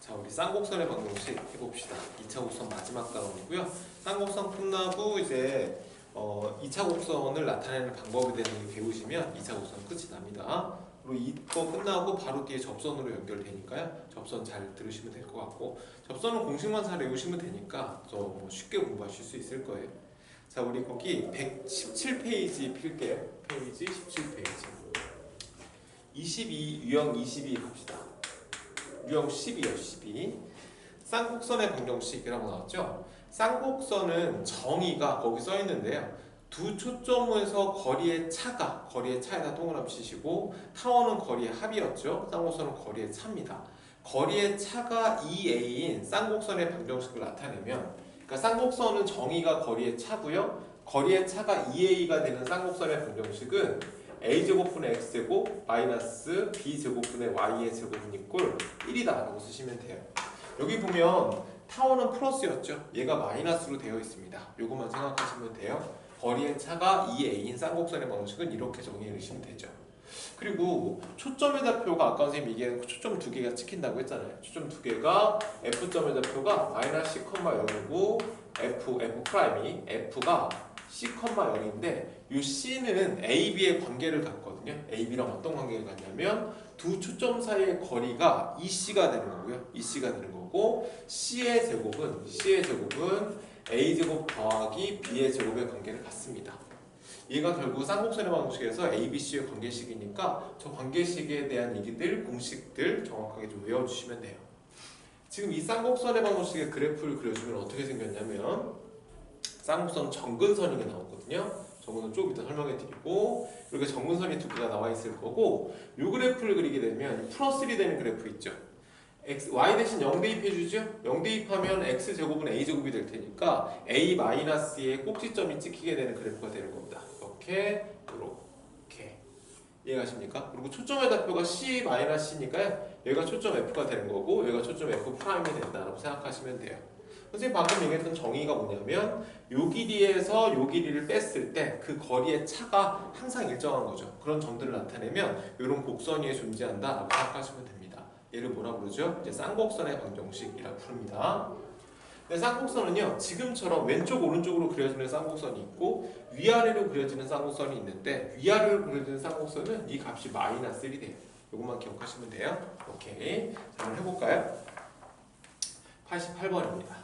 자, 우리 쌍곡선의 방정식 해봅시다. 2차 곡선 마지막 단원이고요. 쌍곡선 끝나고 이제 2차 곡선을 나타내는 방법에 대해서 배우시면 2차 곡선 끝이 납니다. 그리고 이거 끝나고 바로 뒤에 접선으로 연결되니까요. 접선 잘 들으시면 될 것 같고, 접선은 공식만 잘 외우시면 되니까 뭐 쉽게 공부하실 수 있을 거예요. 자, 우리 거기 117페이지 필게요. 페이지 17페이지 22, 유형 22 갑시다. 유형 12요, 12. 쌍곡선의 방정식이라고 나왔죠? 쌍곡선은 정의가 거기 써 있는데요. 두 초점에서 거리의 차에다 동그라미 치시고, 타원은 거리의 합이었죠? 쌍곡선은 거리의 차입니다. 거리의 차가 2a인 쌍곡선의 방정식을 나타내면, 그러니까 쌍곡선은 정의가 거리의 차고요. 거리의 차가 2a가 되는 쌍곡선의 방정식은 a제곱분의 x제곱 마이너스 b제곱분의 y의 제곱은 이꼴 1이다 라고 쓰시면 돼요. 여기 보면 타원은 플러스였죠. 얘가 마이너스로 되어 있습니다. 요것만 생각하시면 돼요. 거리의 차가 2a인 쌍곡선의 방정식은 이렇게 정의해 주시면 되죠. 그리고 초점의 좌표가 아까 선생님이 얘기한 초점 두 개가 찍힌다고 했잖아요. 초점 두 개가 F점의 좌표가 마이너스 C,0이고 F'이 F가 C,0인데 이 C는 AB의 관계를 갖거든요. AB랑 어떤 관계를 갖냐면 두 초점 사이의 거리가 EC가 되는 거고요. EC가 되는 거고 C의 제곱은 A제곱 더하기 B의 제곱의 관계를 갖습니다. 얘가 결국 쌍곡선의 방정식에서 ABC의 관계식이니까 저 관계식에 대한 얘기들, 공식들 정확하게 좀 외워주시면 돼요. 지금 이 쌍곡선의 방정식의 그래프를 그려주면 어떻게 생겼냐면 쌍곡선 정근선이 나왔거든요. 저거는 조금 이따 설명해 드리고, 이렇게 정근선이 두 개가 나와 있을 거고, 이 그래프를 그리게 되면 플러스 1이 되는 그래프 있죠. y 대신 0 대입해 주죠. 0 대입하면 x제곱은 a제곱이 될 테니까 a-의 꼭지점이 찍히게 되는 그래프가 되는 겁니다. 이렇게 이해가십니까? 그리고 초점의 좌표가 c-c니까요. 얘가 초점 f가 되는 거고 얘가 초점 f'이 된다라고 생각하시면 돼요. 선생님 방금 얘기했던 정의가 뭐냐면 요 길이에서 요 길이를 뺐을 때 그 거리의 차가 항상 일정한 거죠. 그런 점들을 나타내면 이런 곡선 위에 존재한다라고 생각하시면 됩니다. 얘를 뭐라 부르죠? 이제 쌍곡선의 방정식이라고 부릅니다. 근데 쌍곡선은요, 지금처럼 왼쪽 오른쪽으로 그려지는 쌍곡선이 있고 위아래로 그려지는 쌍곡선이 있는데, 위아래로 그려지는 쌍곡선은 이 값이 마이너스 1이 돼요. 이것만 기억하시면 돼요. 오케이. 자, 한번 해볼까요? 88번입니다.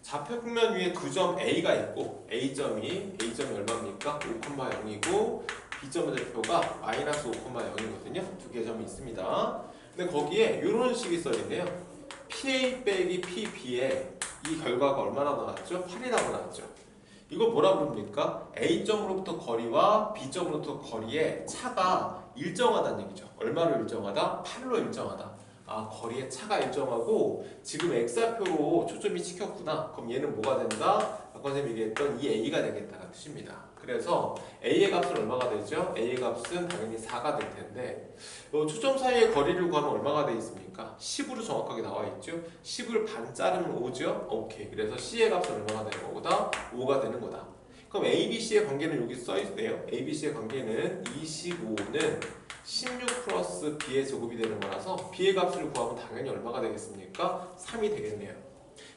좌표평면 위에 두 점 A가 있고 A점이 얼마입니까? 5,0이고 B점의 좌표가 마이너스 5,0이거든요. 두 개의 점이 있습니다. 근데 거기에 이런 식이 써있네요. PA 빼기 PB에 이 결과가 얼마나 나왔죠? 8이라고 나왔죠. 이걸 뭐라 부릅니까? A점으로부터 거리와 B점으로부터 거리의 차가 일정하다는 얘기죠. 얼마로 일정하다? 8로 일정하다. 아, 거리의 차가 일정하고 지금 X좌표로 초점이 찍혔구나. 그럼 얘는 뭐가 된다? 아까 선생님이 얘기했던 이 A가 되겠다는 뜻입니다. 그래서 A의 값은 얼마가 되죠? A의 값은 당연히 4가 될 텐데 초점 사이의 거리를 구하면 얼마가 되어 있습니까? 10으로 정확하게 나와 있죠? 10을 반 자르면 5죠? 오케이. 그래서 C의 값은 얼마가 되는 거다? 5가 되는 거다. 그럼 ABC의 관계는 여기 써있네요. ABC의 관계는 25는 16 플러스 B의 제곱이 되는 거라서 B의 값을 구하면 당연히 얼마가 되겠습니까? 3이 되겠네요.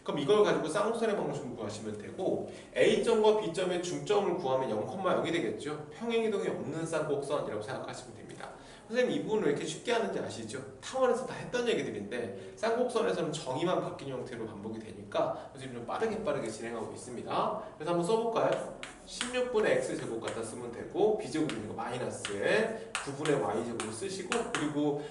그럼 이걸 가지고 쌍곡선의 방정식을 구하시면 되고, A점과 B점의 중점을 구하면 0,0이 되겠죠. 평행이동이 없는 쌍곡선이라고 생각하시면 됩니다. 선생님 이 부분을 왜 이렇게 쉽게 하는지 아시죠? 타원에서 다 했던 얘기들인데 쌍곡선에서는 정의만 바뀐 형태로 반복이 되니까 선생님 좀 빠르게 진행하고 있습니다. 그래서 한번 써볼까요? 16분의 x제곱 갖다 쓰면 되고 b제곱이니까 마이너스에 9분의 y제곱을 쓰시고, 그리고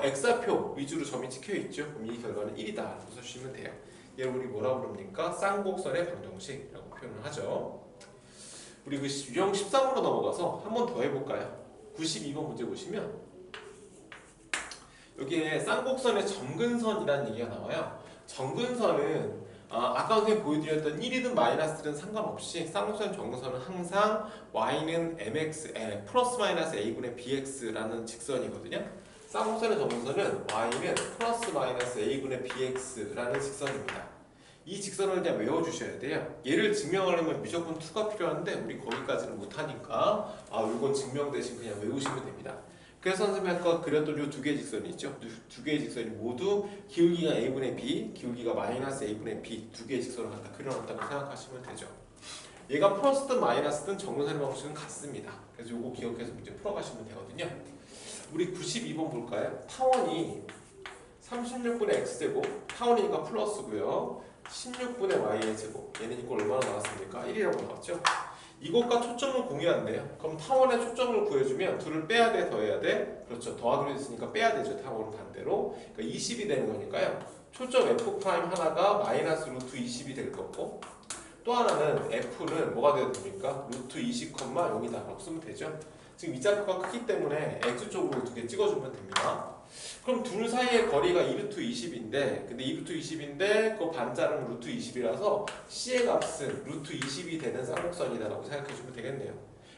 x좌표 위주로 점이 찍혀있죠. 그럼 이 결과는 1이다 라고 써주시면 돼요. 얘를 우리 뭐라 부릅니까? 쌍곡선의 방정식이라고 표현을 하죠. 우리 그 유형 13으로 넘어가서 한 번 더 해볼까요? 92번 문제 보시면 여기에 쌍곡선의 점근선이라는 얘기가 나와요. 점근선은 아까 선생님 보여드렸던 1이든 마이너스든 상관없이 쌍곡선 점근선은 항상 y는 mx 플러스 마이너스 a분의 bx라는 직선이거든요. 쌍곡선의 점근선은 y는 플러스 마이너스 a분의 bx라는 직선입니다. 이 직선을 그냥 외워주셔야 돼요. 얘를 증명하려면 무조건 2가 필요한데 우리 거기까지는 못하니까 이건 증명 대신 그냥 외우시면 됩니다. 그래서 선생님이 아까 그렸던 이 두 개의 직선이 있죠. 두 개의 직선이 모두 기울기가 a분의 b, 기울기가 마이너스 a분의 b 두 개의 직선을 갖다 그려놨다고 생각하시면 되죠. 얘가 플러스든 마이너스든 정근선의 방식은 같습니다. 그래서 요거 기억해서 문제 풀어가시면 되거든요. 우리 92번 볼까요? 타원이 36분의 x제곱, 타원이니까 플러스고요. 16분의 y의 제곱, 얘는 이걸 얼마나 나왔습니까? 1이라고 나왔죠? 이것과 초점을 공유한대요. 그럼 타원의 초점을 구해주면 둘을 빼야 돼, 더해야 돼? 그렇죠. 더하기로 했으니까 빼야 되죠. 타원은 반대로. 그러니까 20이 되는 거니까요. 초점 f' 하나가 마이너스 루트 20이 될 거고, 또 하나는 f는 뭐가 되어야 됩니까? 루트 20,0이다 라고 쓰면 되죠. 지금 이 좌표가 크기 때문에 x쪽으로 두 개 찍어주면 됩니다. 그럼 둘 사이의 거리가 2루트 20인데, 근데 2루트 20인데 그 반자는 루트 20이라서 c의 값은 루트 20이 되는 쌍곡선이다 라고 생각해주면 되겠네요.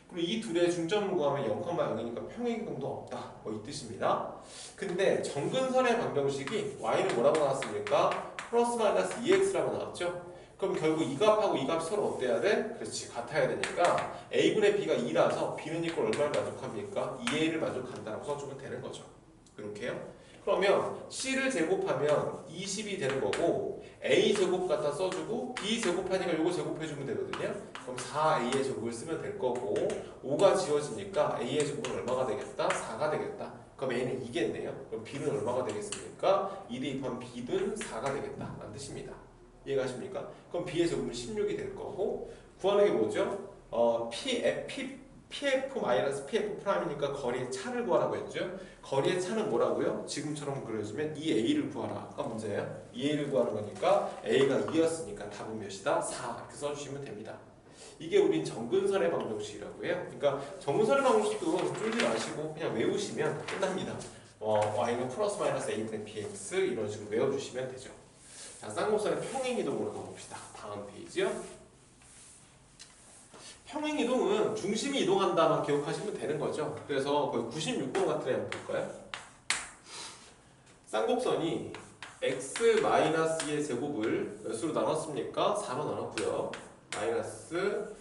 그리고 이 둘의 중점을 구하면 0,0이니까 평행이동도 없다, 뭐 이 뜻입니다. 근데 정근선의 방정식이 y는 뭐라고 나왔습니까? 플러스 마이너스 2x라고 나왔죠. 그럼 결국 이 값하고 이 값이 서로 어때야 돼? 그렇지, 같아야 되니까 a분의 b가 2라서 b는 이걸 얼마를 만족합니까? 2a를 만족한다라고 써주면 되는 거죠. 이렇게요. 그러면 c를 제곱하면 20이 되는 거고, a 제곱 갖다 써주고 b 제곱하니까 이거 제곱해주면 되거든요. 그럼 4a의 제곱을 쓰면 될 거고, 5가 지워지니까 a의 제곱은 얼마가 되겠다? 4가 되겠다. 그럼 a는 2겠네요. 그럼 b는 얼마가 되겠습니까? 2 대입하면 b는 4가 되겠다 라는 뜻입니다. 이해가십니까? 그럼 b의 제곱은 16이 될 거고, 구하는 게 뭐죠? pf-pf'이니까 거리의 차를 구하라고 했죠. 거리의 차는 뭐라고요? 지금처럼 그려주면 2a를 구하라. 아까 문제예요. 2a를 구하는 거니까 a가 2였으니까 답은 몇이다? 4 이렇게 써주시면 됩니다. 이게 우린 정근선의 방정식이라고 해요. 그러니까 정근선의 방정식도 쫄지 마시고 그냥 외우시면 끝납니다. y는 플러스 마이너스 a분의 bx 이런 식으로 외워주시면 되죠. 자, 쌍곡선의 평행이동으로 가봅시다. 다음 페이지요. 평행이동은 중심이 이동한다만 기억하시면 되는 거죠. 그래서 거의 96번 같은 애 한번 볼까요? 쌍곡선이 x-의 제곱을 몇으로 나눴습니까? 4로 나눴고요. 마이너스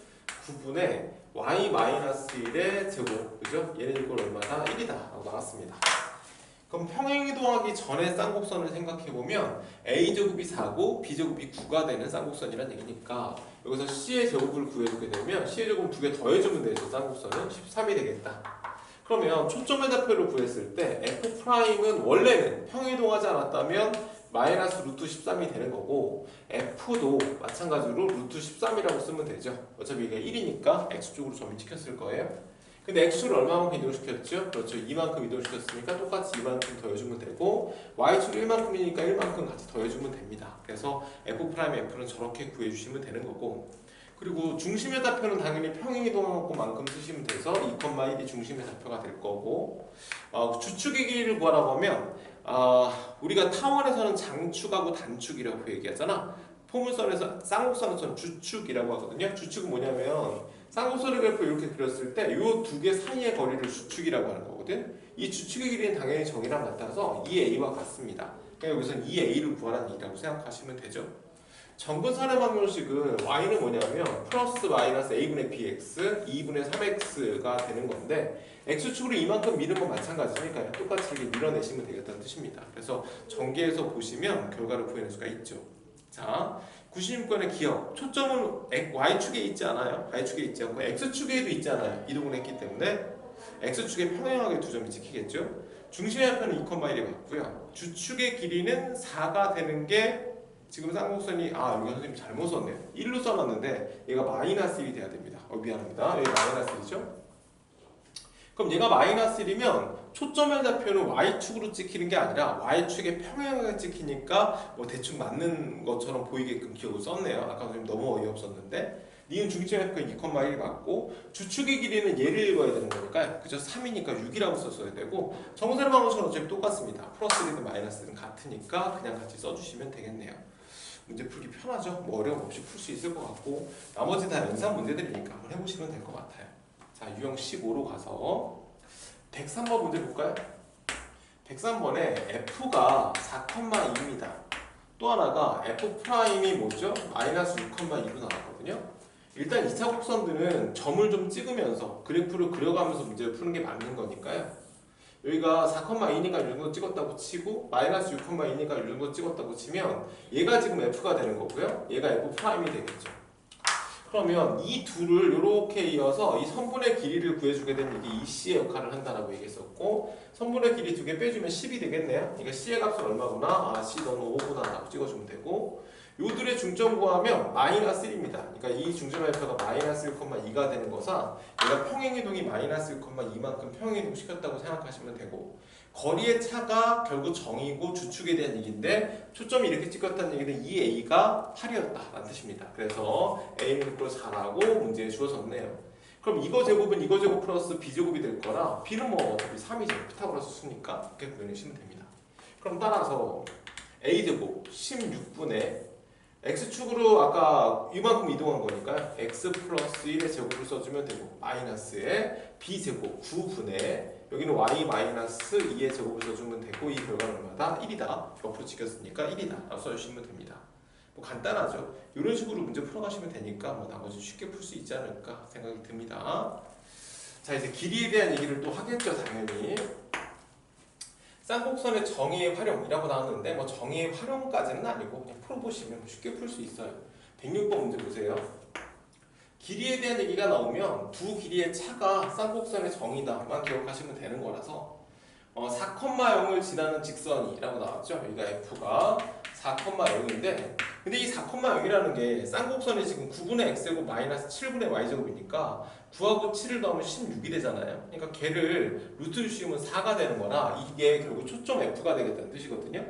9분의 y-1의 제곱, 그죠? 얘는 이걸 얼마다? 1이다 라고 나왔습니다. 그럼 평행이동하기 전에 쌍곡선을 생각해보면 a제곱이 4고 b제곱이 9가 되는 쌍곡선이란 얘기니까 여기서 c의 제곱을 구해주게 되면 c의 제곱 두 개 더해주면 되죠. 쌍곡선은 13이 되겠다. 그러면 초점의 좌표를 구했을 때 f'은 원래는 평행이동하지 않았다면 마이너스 루트 13이 되는 거고, f도 마찬가지로 루트 13이라고 쓰면 되죠. 어차피 이게 1이니까 x쪽으로 점이 찍혔을 거예요. 근데 x축을 얼마만큼 이동시켰죠? 그렇죠. 2만큼 이동시켰으니까 똑같이 2만큼 더해주면 되고, y축이 1만큼이니까 1만큼 같이 더해주면 됩니다. 그래서 f'F는 저렇게 구해주시면 되는 거고, 그리고 중심의 좌표는 당연히 평행이동한 것만큼 쓰시면 돼서 2,1이 중심의 좌표가 될 거고, 주축의 길이를 구하라고 하면 우리가 타원에서는 장축하고 단축이라고 얘기하잖아. 포물선에서 쌍곡선에서는 주축이라고 하거든요. 주축은 뭐냐면 쌍곡선의 그래프 이렇게 그렸을 때 이 두 개 사이의 거리를 주축이라고 하는 거거든. 이 주축의 길이는 당연히 정이랑 같아서 2a와 같습니다. 그러니까 여기서는 2a를 구하라는 얘기라고 생각하시면 되죠. 정근선의 방정식은 y는 뭐냐면 플러스 마이너스 a분의 bx 2분의 3x가 되는 건데, x축으로 이만큼 미는 건 마찬가지니까요. 똑같이 이렇게 밀어내시면 되겠다는 뜻입니다. 그래서 전개해서 보시면 결과를 구해낼 수가 있죠. 자, 96번의 기억. 초점은 y축에 있지 않아요. y축에 있지 않고 x축에도 있지 않아요. 이동을 했기 때문에 x축에 평행하게 두 점이 찍히겠죠. 중심의 좌표는 2,1이 맞고요. 주축의 길이는 4가 되는 게 지금 쌍곡선이 여기 선생님 잘못 썼네요. 1로 써놨는데 얘가 마이너스 1이 돼야 됩니다. 미안합니다. 여기 마이너스 1이죠. 그럼 얘가 마이너스 1이면 초점의 좌표는 y축으로 찍히는 게 아니라 y축에 평행하게 찍히니까 뭐 대충 맞는 것처럼 보이게끔 기억을 썼네요. 아까 선생님 너무 어이없었는데, 니은 중심의 좌표가 2,1이 맞고 주축의 길이는 얘를 읽어야 되는 거니까 그저 3이니까 6이라고 썼어야 되고, 정근선의 방정식은 어차피 똑같습니다. 플러스 1든 마이너스 1든 같으니까 그냥 같이 써주시면 되겠네요. 문제 풀기 편하죠? 뭐 어려움 없이 풀 수 있을 것 같고, 나머지 다 연산 문제들이니까 한번 해보시면 될 것 같아요. 자, 유형 15로 가서 103번 문제 볼까요? 103번에 f가 4,2입니다. 또 하나가 f'이 뭐죠? 마이너스 6,2로 나왔거든요. 일단 2차 곡선들은 점을 좀 찍으면서 그래프를 그려가면서 문제를 푸는 게 맞는 거니까요. 여기가 4,2니까 이 정도 찍었다고 치고 마이너스 6,2니까 이 정도 찍었다고 치면 얘가 지금 F가 되는 거고요. 얘가 F'이 되겠죠. 그러면 이 둘을 이렇게 이어서 이 선분의 길이를 구해주게 되면 이게 EC의 역할을 한다라고 얘기했었고 선분의 길이 두 개 빼주면 10이 되겠네요. 그러니까 C의 값은 얼마구나? 아 C 너는 5구나 라고 찍어주면 되고 요 둘의 중점 구하면 마이너스 1입니다. 그러니까 이 중점의 F가 마이너스 1,2가 되는 거사 얘가 평행이동이 마이너스 1,2만큼 평행이동 시켰다고 생각하시면 되고 거리의 차가 결국 정이고 주축에 대한 얘기인데 초점이 이렇게 찍혔다는 얘기는 이 A가 8이었다라는 뜻입니다. 그래서 A는 그걸 4라고 문제에 주어졌네요. 그럼 이거 제곱은 이거 제곱 플러스 B제곱이 될 거라 B는 뭐 어차피 3이죠. 피타고라스 수니까 그렇게 구해내시면 됩니다. 그럼 따라서 A제곱 16분의 X축으로 아까 이만큼 이동한 거니까요. X 플러스 1의 제곱을 써주면 되고 마이너스에 B제곱 9분의 여기는 Y 마이너스 2의 제곱을 써주면 되고 이 결과는 얼마다? 1이다. 옆으로 찍혔으니까 1이다. 라고 써주시면 됩니다. 뭐 간단하죠. 이런 식으로 문제 풀어가시면 되니까 뭐 나머지 쉽게 풀 수 있지 않을까 생각이 듭니다. 자 이제 길이에 대한 얘기를 또 하겠죠. 당연히. 쌍곡선의 정의의 활용이라고 나왔는데 뭐 정의의 활용까지는 아니고 그냥 풀어보시면 쉽게 풀 수 있어요. 106번 문제 보세요. 길이에 대한 얘기가 나오면 두 길이의 차가 쌍곡선의 정의다만 기억하시면 되는 거라서 4,0을 지나는 직선이라고 나왔죠. 여기가 F가 4,0인데 근데 이 4,0이라는 게 쌍곡선이 지금 9분의 X제곱 마이너스 7분의 Y제곱이니까 9하고 7을 더하면 16이 되잖아요. 그러니까 걔를 루트를 씌우면 4가 되는 거라 이게 결국 초점 F가 되겠다는 뜻이거든요.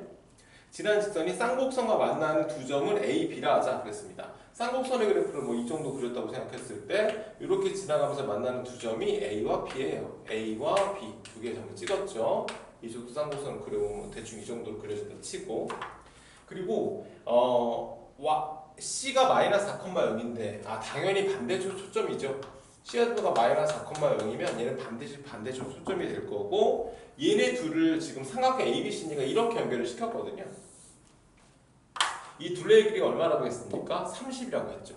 지난 직선이 쌍곡선과 만나는 두 점을 A, B라 하자 그랬습니다. 쌍곡선의 그래프를 뭐 이 정도 그렸다고 생각했을 때 이렇게 지나가면서 만나는 두 점이 A와 B예요. A와 B 두 개의 점을 찍었죠. 이 정도 쌍곡선을 그려보면 대충 이 정도로 그려진다 치고 그리고 C가 마이너스 4,0인데 당연히 반대쪽 초점이죠. C가 마이너스 4,0이면 얘는 반대쪽 초점이 될 거고 얘네 둘을 지금 삼각형 ABC니까 이렇게 연결을 시켰거든요. 이 둘의 길이가 얼마라고 했습니까? 30이라고 했죠.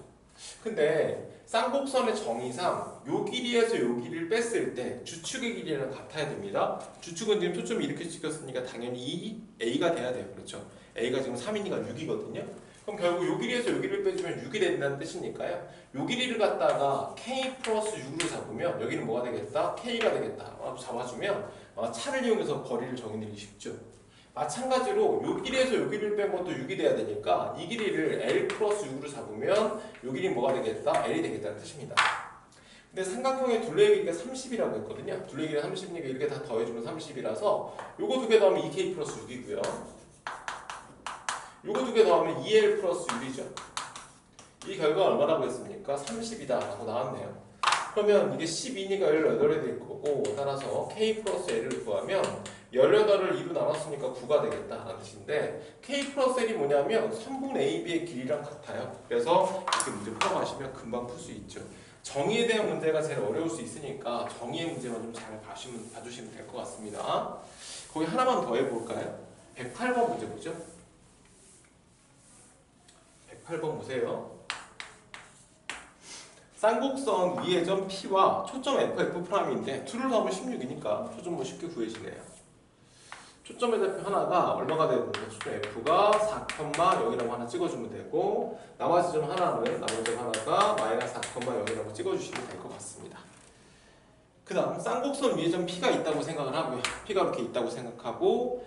근데 쌍곡선의 정의상 요 길이에서 요 길이를 뺐을 때 주축의 길이랑 같아야 됩니다. 주축은 지금 초점이 이렇게 찍혔으니까 당연히 A가 돼야 돼요. 그렇죠? A가 지금 3이니까 6이거든요. 그럼 결국 요 길이에서 요 길이를 빼주면 6이 된다는 뜻이니까요. 요 길이를 갖다가 K 플러스 6으로 잡으면 여기는 뭐가 되겠다? K가 되겠다. 잡아주면 차를 이용해서 거리를 정의내기 쉽죠. 마찬가지로 요 길이에서 요 길이를 빼면 또 6이 돼야 되니까 이 길이를 L 플러스 6으로 잡으면 요 길이 뭐가 되겠다? L이 되겠다는 뜻입니다. 근데 삼각형의 둘레의 길이가 30이라고 했거든요. 둘레의 길이가 30이니까 이렇게 다 더해주면 30이라서 요거 두 개 더하면 2K 플러스 6이고요. 요거 두 개 더하면 2L 플러스 6이죠. 이 결과가 얼마라고 했습니까? 30이다 라고 나왔네요. 그러면 이게 12니까 18이 될 거고 따라서 K 플러스 L을 구하면 18을 2로 나눴으니까 9가 되겠다라는 뜻인데 K 플러스 L이 뭐냐면 3분의 AB의 길이랑 같아요. 그래서 이렇게 문제 풀어가시면 금방 풀 수 있죠. 정의에 대한 문제가 제일 어려울 수 있으니까 정의의 문제만 좀 잘 봐주시면 될 것 같습니다. 거기 하나만 더 해볼까요? 108번 문제 보죠. 108번 보세요. 쌍곡선 위의 점 P와 초점 F'In데 2를 더하면 16이니까 초점 뭐 쉽게 구해지네요. 초점의 좌표 하나가 얼마가 되는데 초점 F가 4,0이라고 하나 찍어주면 되고 나머지 점 하나는 하나가 마이너스 4,0이라고 찍어주시면 될 것 같습니다. 그 다음 쌍곡선 위에 점 P가 있다고 생각을 하고요. P가 이렇게 있다고 생각하고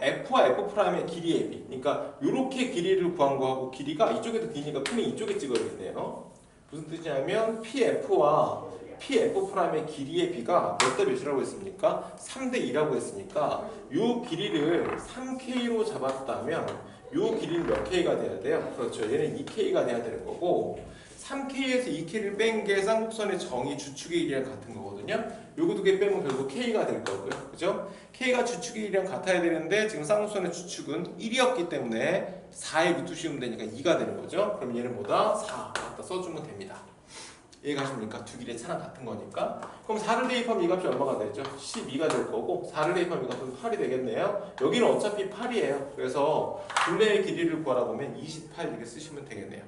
F와 F'의 길이의 비 그러니까 이렇게 길이를 구한 거하고 길이가 이쪽에도 길이니까 P는 이쪽에 찍어야겠네요. 무슨 뜻이냐면 PF와 PF'의 길이의 비가 몇 대 몇이라고 했습니까? 3대 2라고 했으니까 이 길이를 3K로 잡았다면 이 길이는 몇 K가 돼야 돼요? 그렇죠. 얘는 2K가 돼야 되는 거고 3K에서 2K를 뺀 게 쌍곡선의 정의 주축의 길이랑 같은 거거든요. 요거 두 개 빼면 결국 K가 될 거고요. 그죠? K가 주축의 길이랑 같아야 되는데 지금 쌍곡선의 주축은 1이었기 때문에 4에 루트 씌우면 되니까 2가 되는 거죠. 그럼 얘는 뭐다? 4 갖다 써주면 됩니다. 이해가십니까? 두 길이의 차랑 같은 거니까. 그럼 4를 대입하면 이 값이 얼마가 되죠? 12가 될 거고 4를 대입하면 이 값은 8이 되겠네요. 여기는 어차피 8이에요. 그래서 둘레의 길이를 구하라고 하면 28 이렇게 쓰시면 되겠네요.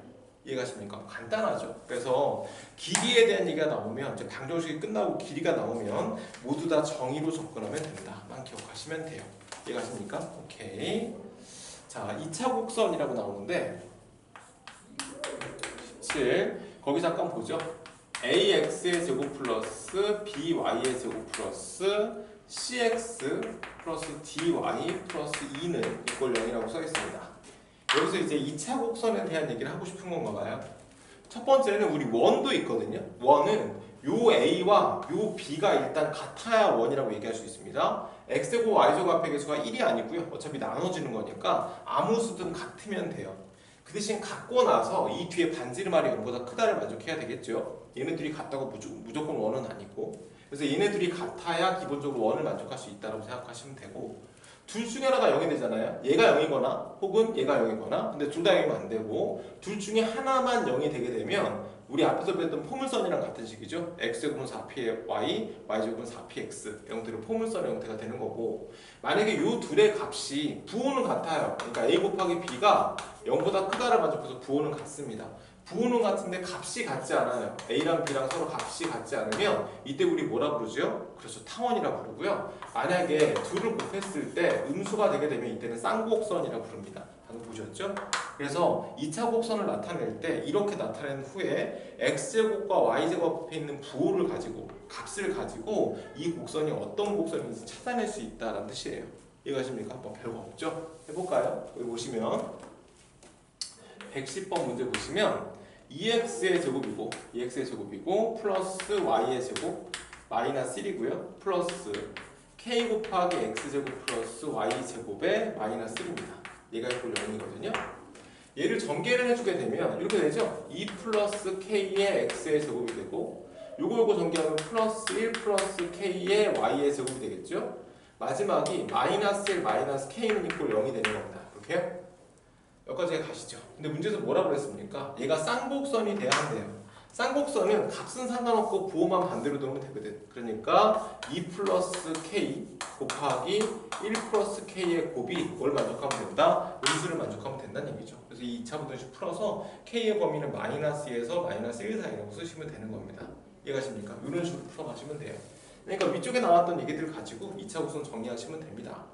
이해가십니까? 간단하죠. 그래서 길이에 대한 얘기가 나오면 이제 방정식이 끝나고 길이가 나오면 모두 다 정의로 접근하면 된다만 기억하시면 돼요. 이해가십니까? 오케이. 자, 2차 곡선이라고 나오는데 17 거기 잠깐 보죠. ax의 제곱 플러스 by의 제곱 플러스 cx 플러스 dy 플러스 2는 이꼴 0이라고 써 있습니다. 여기서 이제 2차 곡선에 대한 얘기를 하고 싶은 건가 봐요. 첫 번째는 우리 원도 있거든요. 원은 요 a와 요 b가 일단 같아야 원이라고 얘기할 수 있습니다. x제곱 y제곱 앞에 개수가 1이 아니고요. 어차피 나눠지는 거니까 아무 수든 같으면 돼요. 그 대신 같고 나서 이 뒤에 반지름알이 0보다 크다를 만족해야 되겠죠. 얘네들이 같다고 무조건 원은 아니고, 그래서 얘네들이 같아야 기본적으로 원을 만족할 수 있다고 생각하시면 되고, 둘 중에 하나가 0이 되잖아요. 얘가 0이거나 혹은 얘가 0이거나, 근데 둘 다 0이면 안 되고 둘 중에 하나만 0이 되게 되면 우리 앞에서 배웠던 포물선이랑 같은 식이죠. x제곱은 4py, y제곱은 4px 형태로 포물선의 형태가 되는 거고, 만약에 이 둘의 값이 부호는 같아요. 그러니까 a 곱하기 b가 0보다 크다를 만족해서 부호는 같습니다. 부호는 같은데 값이 같지 않아요. a랑 b랑 서로 값이 같지 않으면 이때 우리 뭐라 부르죠? 그렇죠, 타원이라 부르고요. 만약에 둘을 곱했을 때 음수가 되게 되면 이때는 쌍곡선이라 부릅니다. 방금 보셨죠? 그래서 2차 곡선을 나타낼 때 이렇게 나타낸 후에 x제곱과 y제곱 앞에 있는 부호를 가지고 값을 가지고 이 곡선이 어떤 곡선인지 찾아낼 수 있다는 뜻이에요. 이해가십니까? 뭐 별거 없죠? 해볼까요? 여기 보시면 110번 문제 보시면 2x의 제곱이고 플러스 y의 제곱 마이너스 1이고요. 플러스 k 곱하기 x제곱 플러스 y제곱의 마이너스 1입니다. 얘가 이꼴 0이거든요. 얘를 전개를 해주게 되면 이렇게 되죠. 2 플러스 k의 x의 제곱이 되고 요거 전개하면 플러스 1 플러스 k의 y의 제곱이 되겠죠. 마지막이 마이너스 1 마이너스 k는 이꼴 0이 되는 겁니다. 이렇게요. 여기까지 가시죠. 근데 문제에서 뭐라고 그랬습니까? 얘가 쌍곡선이 돼야 한대요. 쌍곡선은 값은 상관없고 부호만 반대로 두면 되거든. 그러니까 2 플러스 k 곱하기 1 플러스 k의 곱이 뭘 만족하면 된다? 음수를 만족하면 된다는 얘기죠. 그래서 이 2차 분동식 풀어서 k의 범위는 마이너스 2에서 마이너스 1 사이라고 쓰시면 되는 겁니다. 이해가십니까? 이런 식으로 풀어가시면 돼요. 그러니까 위쪽에 나왔던 얘기들 가지고 2차 곡선 정리하시면 됩니다.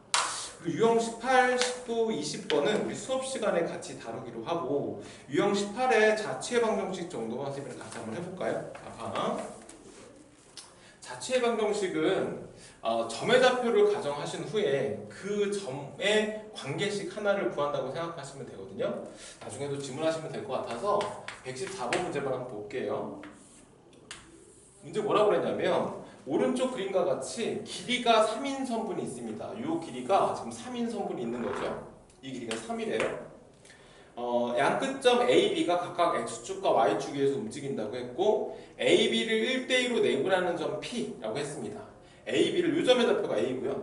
그리고 유형 18, 19, 20번은 우리 수업 시간에 같이 다루기로 하고, 유형 18의 자취의 방정식 정도만 선생님이랑 같이 한번 해볼까요? 자취의 방정식은 점의 좌표를 가정하신 후에 그 점의 관계식 하나를 구한다고 생각하시면 되거든요. 나중에도 질문하시면 될 것 같아서 114번 문제만 한번 볼게요. 문제 뭐라고 그랬냐면 오른쪽 그림과 같이 길이가 3인 선분이 있습니다. 이 길이가 지금 3인 선분이 있는 거죠. 이 길이가 3이래요. 양끝점 AB가 각각 X축과 Y축 위에서 움직인다고 했고, AB를 1대2로 내분하는 점 P라고 했습니다. AB를 이 점의 좌표가 A고요.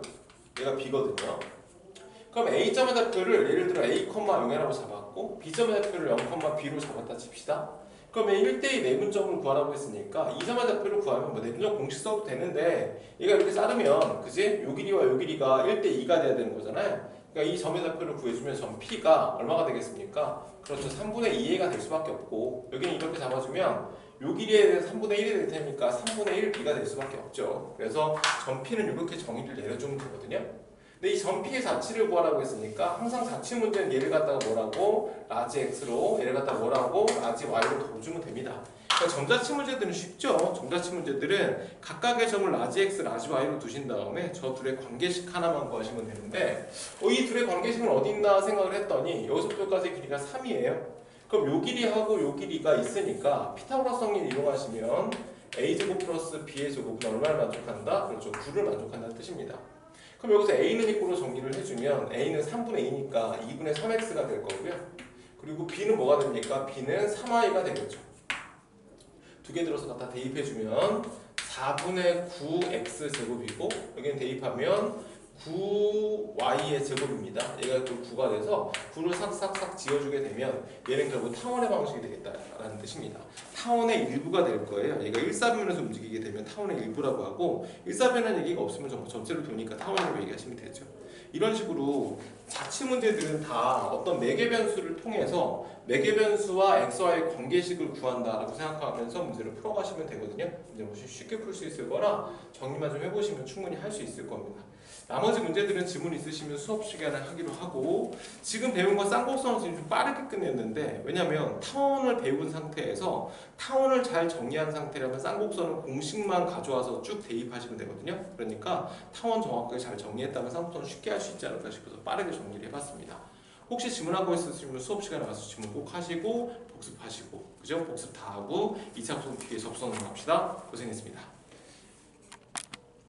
얘가 B거든요. 그럼 A점의 좌표를 예를 들어 A, 0이라고 잡았고 B점의 좌표를 0, B로 잡았다 칩시다. 그러면 1대2 내분점을 구하라고 했으니까 이 점의 좌표를 구하면 뭐 내분점 공식 써도 되는데, 얘가 이렇게 자르면 그지? 요 길이와 요 길이가 1대2가 돼야 되는 거잖아요. 그러니까 이 점의 좌표를 구해주면 점 P가 얼마가 되겠습니까? 그렇죠, 3분의 2a가 될 수밖에 없고, 여기는 이렇게 잡아주면 요 길이에 대해서 3분의 1이 될 테니까 3분의 1b가 될 수밖에 없죠. 그래서 점 P는 이렇게 정의를 내려주면 되거든요. 근데 이 점 P의 자취를 구하라고 했으니까 항상 자취 문제는 얘를 갖다가 뭐라고? 라지 X로, 얘를 갖다가 뭐라고? 라지 Y로 둬주면 됩니다. 그러니까 점자치 문제들은 쉽죠. 점자치 문제들은 각각의 점을 라지 X, 라지 Y로 두신 다음에 저 둘의 관계식 하나만 구하시면 되는데, 이 둘의 관계식은 어디 있나 생각을 했더니 여기서부터까지 길이가 3이에요. 그럼 요 길이하고 요 길이가 있으니까 피타고라스 정리를 이용하시면 a제곱 플러스 b의 제곱은 얼마를 만족한다? 그렇죠, 9를 만족한다는 뜻입니다. 그럼 여기서 a는 이꼴로 정리를 해주면 a는 3분의 2니까 2분의 3x가 될 거고요. 그리고 b는 뭐가 됩니까? b는 3y가 되겠죠. 두 개 들어서 갖다 대입해주면 4분의 9x 제곱이고, 여기는 대입하면 9y의 제곱입니다. 얘가 그 9가 돼서 9를 싹싹싹 지어주게 되면 얘는 결국 타원의 방식이 되겠다라는 뜻입니다. 타원의 일부가 될 거예요. 얘가 1사변에서 움직이게 되면 타원의 일부라고 하고, 1사변이라는 얘기가 없으면 전체로 도니까 타원이라고 얘기하시면 되죠. 이런 식으로 자취 문제들은 다 어떤 매개 변수를 통해서 매개 변수와 xy의 관계식을 구한다라고 생각하면서 문제를 풀어가시면 되거든요. 이제 뭐 쉽게 풀 수 있을 거라 정리만 좀 해보시면 충분히 할 수 있을 겁니다. 나머지 문제들은 질문 있으시면 수업 시간에 하기로 하고, 지금 배운 거 쌍곡선을 지금 좀 빠르게 끝냈는데, 왜냐면 타원을 배운 상태에서 타원을 잘 정리한 상태라면 쌍곡선은 공식만 가져와서 쭉 대입하시면 되거든요. 그러니까 타원 정확하게 잘 정리했다면 쌍곡선을 쉽게 할 수 있지 않을까 싶어서 빠르게 정리를 해봤습니다. 혹시 질문하고 있으시면 수업 시간에 가서 질문 꼭 하시고 복습하시고, 그죠? 복습 다 하고 2차 수업 기회에 접선을 합시다. 고생했습니다.